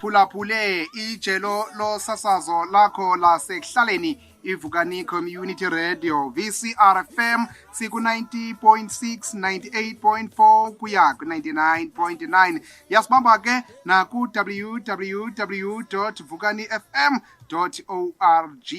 Phulaphule ijelo losasazo lakho lasekuhlaleni ivukani Community Radio VCRFM siku 90.6 98.4 kuya ku 99.9 yasibamba ke na ku www.vukanifm.org.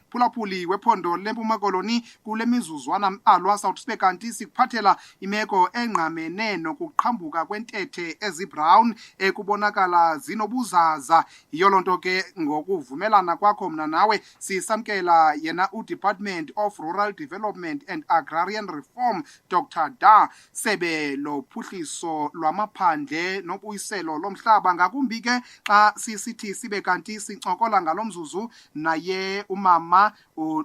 Phulaphuli wephondo leMpuma Koloni kule mizuzwana alwa South kanti sikuphathela imeko engqamene nokuqhambuka kwentethe ezibrown ekubonakala zinobuzaza. Yolonto ke ngokuvumelana kwakho mna nawe sisamkela yena uDepartment of Rural Development and Agrarian Reform DRDAR sebe lophuhliso lwamaphandle nobuyiselo lomhlaba ngakumbi ke xa sisithi sibe kanti sincokola ngalomzuzu naye umama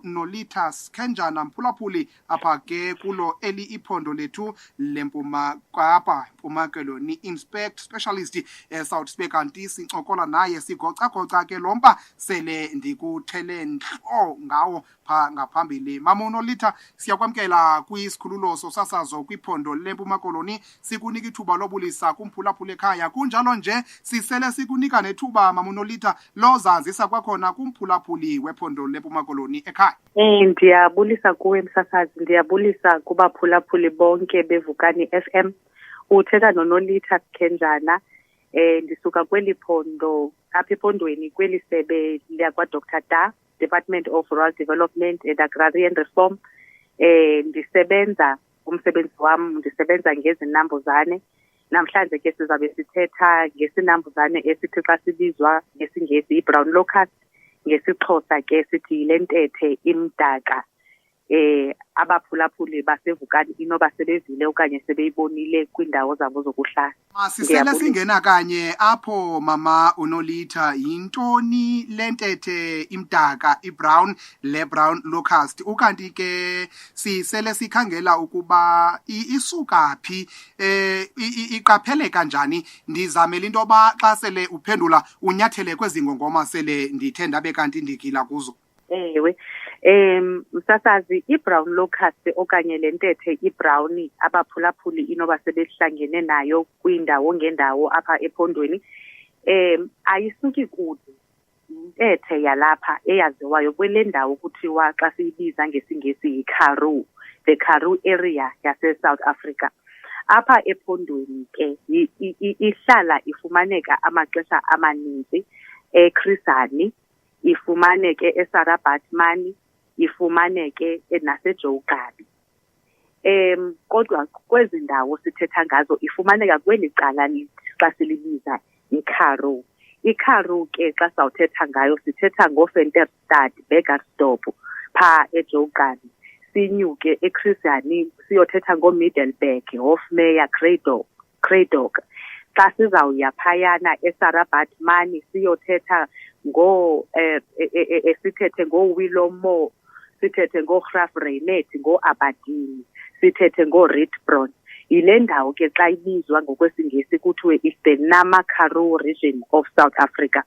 Nolitha Skenjane mphulaphuli apha ke kulo eli iphondo lethu leMpuma Kapa Mpuma Koloni inspect specialist South kanti sincokola naye sigoca ke lomba sele ndikuthele nhlo ngawo pha ngaphambili. Mama Nolitha, siyakwamkela kwisikhululo sosasazo kwiphondo leMpuma Koloni, sikunika ithuba lobulisa kumphulaphula ekhaya. Kunjalo nje sisele sikunika nethuba Mama Nolitha lozazisa kwakhona kumphulaphuli wephondo leMpuma Koloni ekhaya. Ndiyabulisa kuwe msasazi, ndiyabulisa kubaphulaphuli bonke bevukani FM. Uthetha noNolitha Skenjane, ndisuka kweli phondo apha ephondweni kweli sebe lakwa DRDAR Department of Rural Development and Agrarian Reform. Ndisebenza umsebenzi wami ndisebenza ngezinambuzane. Namhlanje ke sizabe sithetha ngesinambuzane esithi xa sibizwa ngesingesi i-Brown Locust, ngesixhosa ke sithi lentethe imdaka. Abaphulaphuli basevukani inoba sebezile okanye sebeyibonile kwindawo zabo zokuhlala. Sisele singena kanye apho mama uNolitha, yintoni lentethe imdaka i-brown le-brown locust? Ukanti ke sisele sikhangela ukuba isuka phi, iqaphele kanjani? Ndizamela into yoba xa sele uphendula unyathele kwezi ngongoma sele ndithe ndabe kanti ndigila kuzo. Ewe. Msasazi, i-brown locust okanye lentethe i-brown abaphulaphuli inoba sebehlangene nayo kwindawo ngendawo apha ephondweni, ayisuki kude. Intethe yalapha eyaziwayo kwele ndawo kuthiwa xa siyibiza ngesingesi yi-Karoo, the Karoo area yase-South Africa. Apha ephondweni ke ihlala ifumaneka amaxesha amaninzi eChrisani, ifumaneke eSarabatmani, ifumaneke naseJogabi. Kodwa kwezi ndawo sithetha ngazo ifumaneka kweli cala xa silibiza iKaroo. iKaroo ke xa sawuthetha ngayo sithetha ngoVenterstad, Burgersdorp pha eJogabi. Sinyuke eChrisani siyothetha ngoMiddelburg, Hofmeyr, Creydorp. Xa sizawuya phayana eSarabatmani siyothetha sithethe ngoWillowmore, sithethe ngoGraaf-Reinet, ngoAberdeen, sithethe ngoRietbron. Yile ndawo ke xa ibizwa ngokwesingesi kuthiwe is the Nama-Karoo region of South Africa.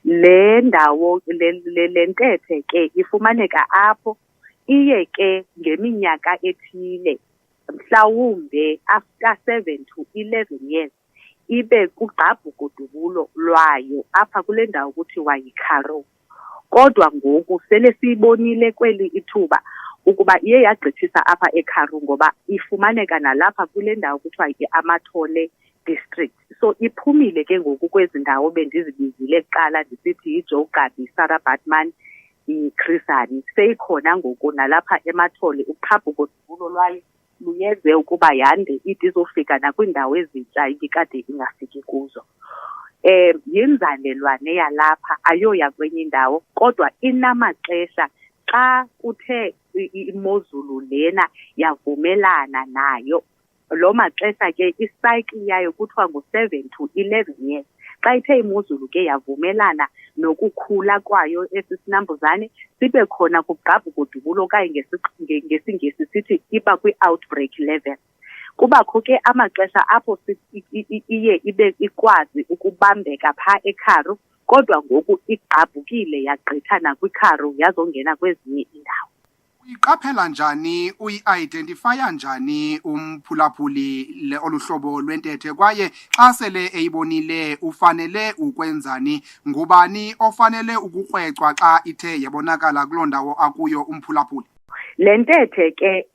Le ndawo lentethe ke ifumaneka apho. Iye ke ngeminyaka ethile mhlawumbe after 7 to 11 years ibe kugqabhuko-dubulo lwayo apha kule ndawo kuthiwa yiKaroo. Kodwa ngoku sele siyibonile kweli ithuba ukuba iye yagqithisa apha eKaroo ngoba ifumaneka nalapha kule ndawo kuthiwa yi-Amathole district. So iphumile ke ngoku kwezi ndawo bendizibizile kuqala ndisithi yiJogabi, iSarabatmani, iChrisani. Seyikhona ngoku nalapha eMathole. Ugqabhuko-dubulo lwayo luyenze ukuba yande ide izofika nakwindawo ezintsha ibikade ingafiki kuzo. Yinzalelwane yalapha ayoya kwenye indawo, kodwa inamaxesha xa kuthe imozulu lena yavumelana nayo. Lo maxesha ke icycle yayo kuthiwa ngo-7 to 11 years. Xa ithe imozulu ke yavumelana nokukhula kwayo esi sinambuzane sibe khona kugqabhuko-dubulo okanye ngesingesi sithi iba kwi-outbreak level. Kubakho ke amaxesha apho iye ibe ikwazi ukubambeka phaa eKaroo, kodwa ngoku igqabhukile yagqitha nakwiKaroo yazongena kwezinye indawo. Uyiqaphela njani uyi-identifya njani umphulaphuli oluhlobo lwentethe kwaye xa sele eyibonile ufanele ukwenzani? Ngubani ofanele ukukrwecwa xa ithe yabonakala kuloo ndawo akuyo umphulaphuli? Le ntethe ke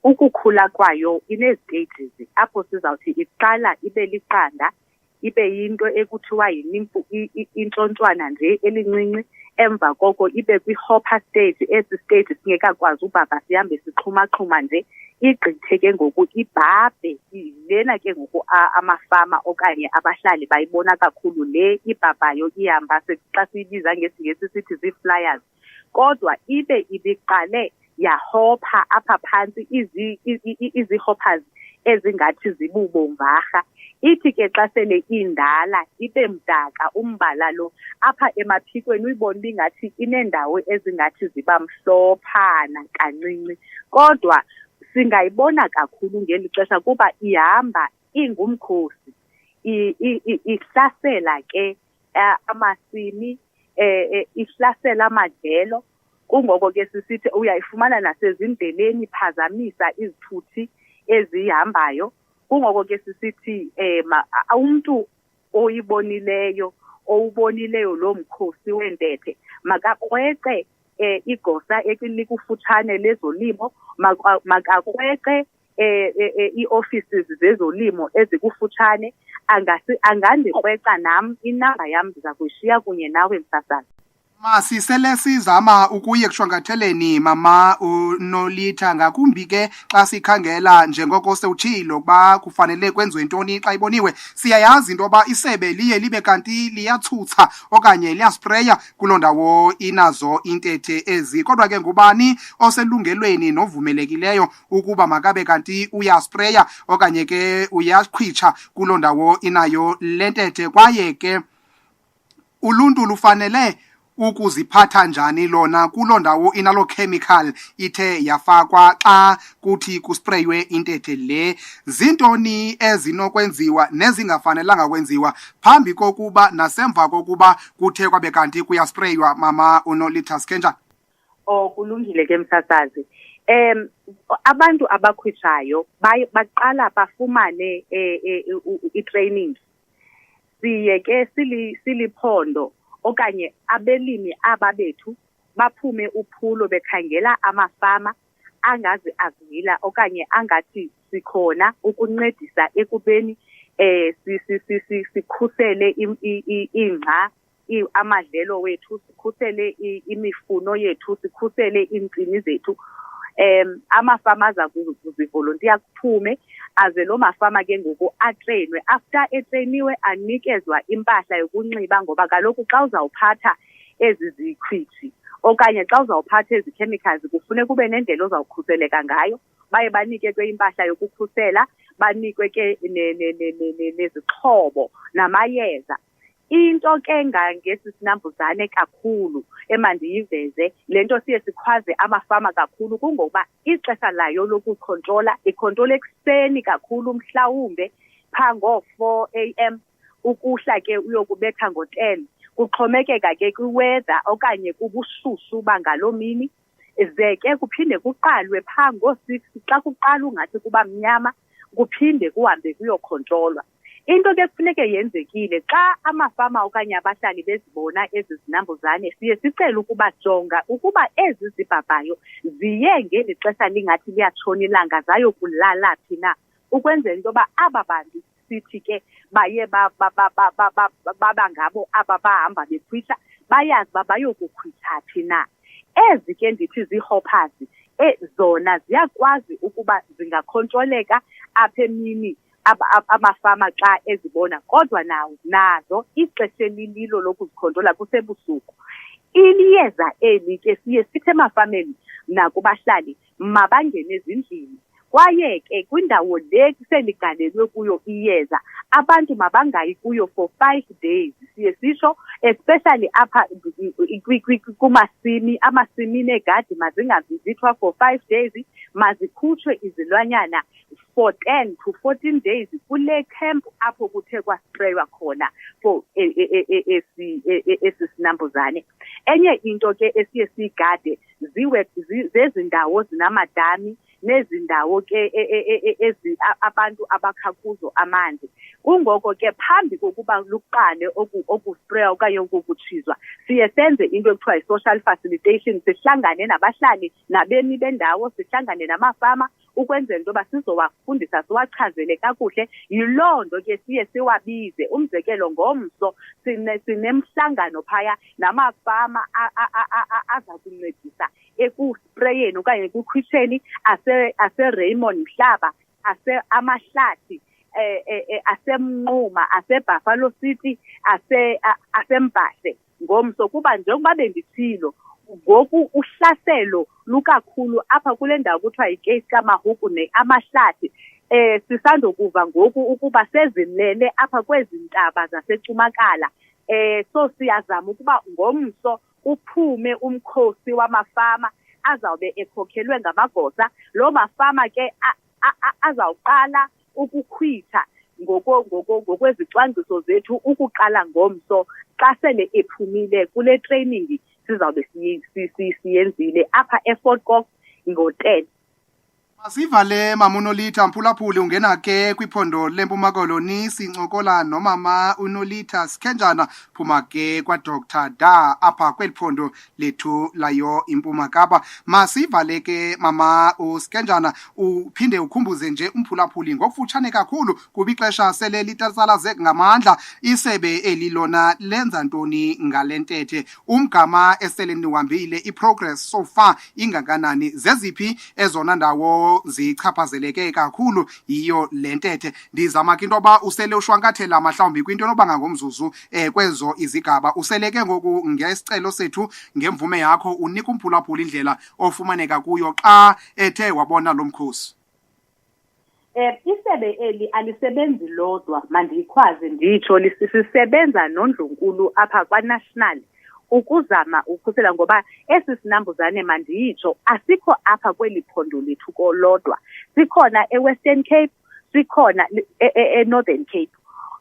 ukukhula kwayo ine-stages apho sizawuthi iqala ibe liqanda, ibe yinto ekuthiwa intshontswana nje elincinci. Emva koko ibe kwi-hopper stage, esi stage singekakwazi ubhabha sihambe sixhumaxhuma nje, igqithe ke ngoku ibhabhe. Lena ke ngoku amafama okanye abahlali bayibona kakhulu, le ibhabhayo ihamba xa siyibiza ngesiNgesi sithi zii-flyers. Kodwa ibe ibiqale yahopha apha phantsi izi-hoppers ezingathi zibubomvarha. Ithi ke xa sele indala ibe mdaka umbala lo, apha emaphikweni uyibona ibingathi ineendawo ezingathi ziba mhlophana kancinci. Kodwa singayibona kakhulu ngeli xesha kuba ihamba ingumkhosi, ihlasela ke amasimi, ihlasela amadlelo. Kungoko ke sisithi uyayifumana nasezindleleni iphazamisa izithuthi ezihambayo. Kungoko ke sisithi umntu owubonileyo lo mkhosi wentethe makakrweqe igosa elikufutshane lezolimo, makakrweqe ii-offices zezolimo ezikufutshane. Angandikrweca nam, inamba yam ndiza kuyishiya kunye nawe msasazi. Masisele sizama ukuye kushwankatheleni mama uNolitha, ngakumbi ke xa sikhangela njengoko sewutshilo ukuba kufanele kwenziwe ntoni xa iboniwe. Siyayazi into yoba isebe liye libe kanti liyatsutsa okanye liyaspreya kuloo ndawo inazo intethe ezi. Kodwa ke ngubani oselungelweni novumelekileyo ukuba makabe kanti uyaspreya okanye ke uyaqhwitsha kuloo ndawo inayo le ntethe? Kwaye ke uluntu lufanele ukuziphatha njani lona kuloo ndawo inaloo chemical ithe yafakwa xa kuthi kuspreywe intethe le? Zintoni ezinokwenziwa nezingafanelanga kwenziwa phambi kokuba nasemva kokuba kuthe kwabe kanti kuyaspreywa, mama uNolitha Skenjane? Kulungile ke msasazi. Abantu abakhwitshayo baqala bafumane i-training. Siye ke siliphondo okanye abelimi aba bethu baphume uphulo bekhangela amafama angazi avila okanye angathi sikhona ukuncedisa ekubeni sikhusele ingca, amadlelo wethu, sikhusele imifuno yethu, sikhusele iintsimi zethu. Amafama aza kuzivolontiya kuphume aze loo mafama ke ngoku atreyinwe. After etreyiniwe anikezwa impahla yokunxiba, ngoba kaloku xa uzawuphatha ezi zikhwithi okanye xa uzawuphatha ezi chemicals kufuneka ube nendlela ozawukhuseleka ngayo. Baye banike ke impahla yokukhusela, banikwe ke nezixhobo namayeza. Into ke ngesi sinambuzane kakhulu emandiyiveze, le nto siye sikhwaze amafama kakhulu, kungoba ixesha layo lokukhontrola ikhontrola ekuseni kakhulu, mhlawumbe phaa ngoo-4 AM ukuhla ke uyokubetha ngo-10. Kuxhomekeka ke kwi-weather okanye kubushushu bangaloo mini. Ze ke kuphinde kuqalwe phaa ngoo-6 xa kuqala ungathi kuba mnyama, kuphinde kuhambe kuyokhontrolwa. Into ke kufuneke yenzekile xa amafama okanye abahlali bezibona ezi zinambuzane, siye sicele ukuba jonga ukuba ezi zibhabhayo ziye ngeli xesha lingathi liyatshona ilanga zayokulala phi na, ukwenzela into yoba aba bantu sithi ke baye baba ngabo aba bahamba bekhwitha bayazi uba bayokukhwitha phi na. Ezi ke ndithi zii-hoppers zona ziyakwazi ukuba zingakhontroleka apha emini amafama xa ezibona, kodwa nazo ixesha elililo lokuzikhontrola kusebusuku. Iyeza eli ke siye sithi emafameni nakubahlali mabangene ezindlini, kwaye ke kwindawo le seligalelwe kuyo iyeza abantu mabangayi kuyo for 5 days. Siye sisho especially apha kumasimi, amasimi negadi mazingavizithwa for 5 days, mazikhutshwe izilwanyana for 10 to 14 days kule camp apho kuthe kwaspreywa khona for esi sinambuzane. enye into ke esiye sigade zezindawo zinamadami nezindawo ke abantu abakha kuzo amanzi. Kungoko ke phambi kokuba luqale okuspray okanye ukutshizwa siye senze into ekuthiwa yi-social facilitation, sihlangane nabahlali nabemi bendawo, sihlangane namafama ukwenzela into yoba sizowafundisa siwachazele kakuhle. Yiloo nto ke siye siwabize. Umzekelo ngomso sinemhlangano phaya namafama aza kuncedisa ekusprayeni okanye ekukhwitsheni ase-Raymond Mhlaba, amahlathi, asemnquma, ase-Buffalo City, asembahle ngomso, kuba njengoba bendithilo ngoku uhlaselo lukakhulu apha kule ndawo kuthiwa yi-Case kaMahuku amahlathi. Sisandokuva ngoku ukuba sezimele apha kwezi ntaba zaseCumakala. So siyazama ukuba ngomso uphume umkhosi wamafama azawube ekhokhelwe ngamagosa. Loo mafama ke azawuqala ukukhwitha ngokwezicwangciso zethu ukuqala ngomso xa sele ephumile kule training sizawube siyenzile apha eFort Cox ngo-10. Masivale Mama Nolitha Mphulaphuli, ungena ke kwiphondo leMpuma Koloni sincokola nomama uNolitha Skenjane phuma ke kwaDr DA apha kweli phondo lethu layo iMpuma Kapa. Masivale ke mama uSkenjane, uphinde ukhumbuze nje umphulaphuli ngokufutshane kakhulu kuba ixesha sele litasalazeke ngamandla. Isebe elilona lenza ntoni ngalentethe? Umgama esele niwambile, iprogress so far ingakanani? Zeziphi ezona ndawo zichaphazeleke kakhulu yiyo lentethe? Ndizama ke into yoba usele ushwankathela mhlawumbi kwinto enobanga ngomzuzu kwezo izigaba. Useleke ngoku ngesicelo sethu ngemvume yakho unika umphulaphuli indlela ofumaneka kuyo xa ethe wabona lo mkhosi. Isebe eli alisebenzi lodwa, mandiyikhwaze nditsho, sisebenza noNdlunkulu apha kwa-National ukuzama ukhusela, ngoba esi sinambuzane mandiyitsho asikho apha kweli phondo lethu kolodwa. Sikhona eWestern Cape, sikhona eNorthern Cape.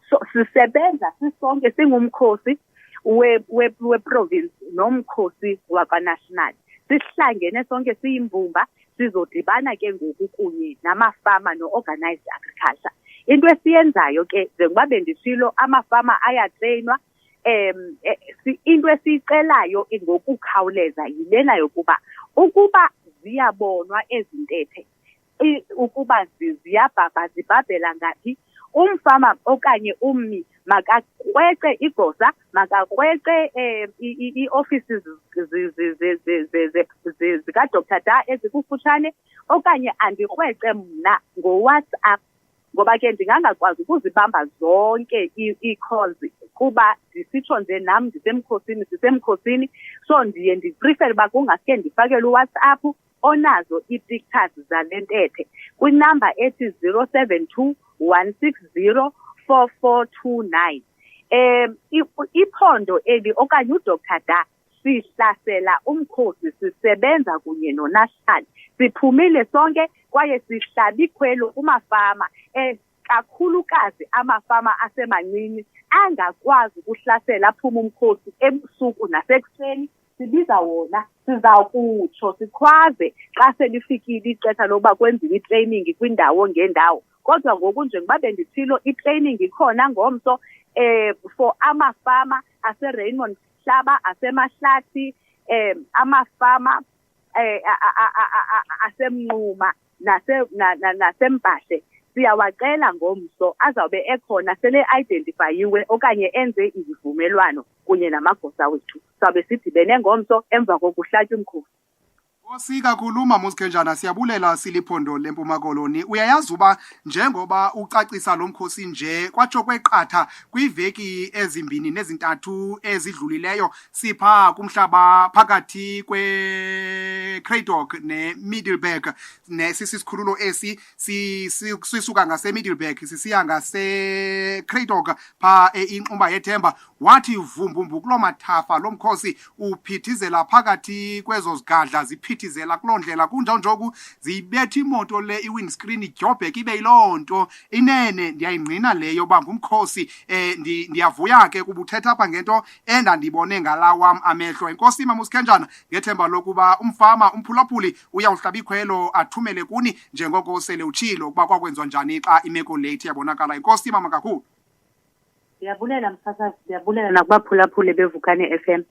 So sisebenza sisonke singumkhosi weprovince nomkhosi wakwa-National. Sihlangene sonke siyimbumba sizodibana ke ngoku kunye namafama no-organized agriculture. Into esiyenzayo ke njengoba benditshilo amafama ayatreyinwa. Into esiyicelayo ngokukhawuleza yilena yokuba ukuba ziyabonwa ezintethe ukuba zibhabhela ngaphi, umfama okanye ummi makakrweqe igosa, makakrweqe ii-offices zikaDr DA ezikufutshane, okanye andikrweqe mna ngoWhatsApp, ngoba ke ndingangakwazi ukuzibamba zonke ii-calls kuba ndisitsho nje nam ndisemkhosini. So ndiye ndiprifere uba kungasuke ndifakele uWhatsApp onazo ii-pictures zale ntethe kwinamba ethi 072 160 4429. Iphondo eli okanye uDr DA sihlasela umkhosi, sisebenza kunye noNational, siphumile sonke kwaye sihlaba ikhwelo kumafama, kakhulukazi amafama asemancinci angakwazi ukuhlasela aphume umkhosi ebusuku nasekuseni. Sibiza wona, sizawukutsho sikhwaze xa selifikile ixesha lokuba kwenziwe itraining kwindawo ngendawo. Kodwa ngoku njengoba bendithilo itraining ikhona ngomso for amafama ase-Raymond Mhlaba, asemahlathi, amafama asemnquma nasembahle. Siyawacela ngomso azawube ekhona sele identifyiwe okanye enze izivumelwano kunye namagosa wethu. Sawube sidibene ngomso emva kokuhlatywa umkhosi. Nkosi kakhulu Mama Skenjane, siyabulela siliphondo leMpuma Koloni. Uyayazi uba njengoba ucacisa lo mkhosi nje kwatsho kweqatha kwiveki ezimbini nezintathu ezidlulileyo sipha kumhlaba phakathi kwe-Cradock ne-Middleburg, nesisikhululo esi sisuka ngase-Middleburg sisiya ngase-Cradock pha inxumba yethemba. Wathi vumbumbu kuloo mathafa lo mkhosi uphithizela phakathi kwezo zigadla ziphithizela kuloo ndlela kunjawunjoku ziyibetha imoto le i-windscreen idyobheke ibe yiloo nto inene. Ndiyayingqina leyo uba ngumkhosi. Ndiyavuya ke kuba uthetha apha ngento endandibone ngala wam amehlo. Enkosi Mama Skenjane, ngethemba lokuba umfama umphulaphuli uyawuhlaba ikhwelo athumele kuni njengoko sele utshilo ukuba kwakwenziwa njani xa imeko lethi yabonakala. Enkosi Mama kakhulu. Ndiyabulela msasazi, ndiyabulela nakubaphulaphuli bevukane FM.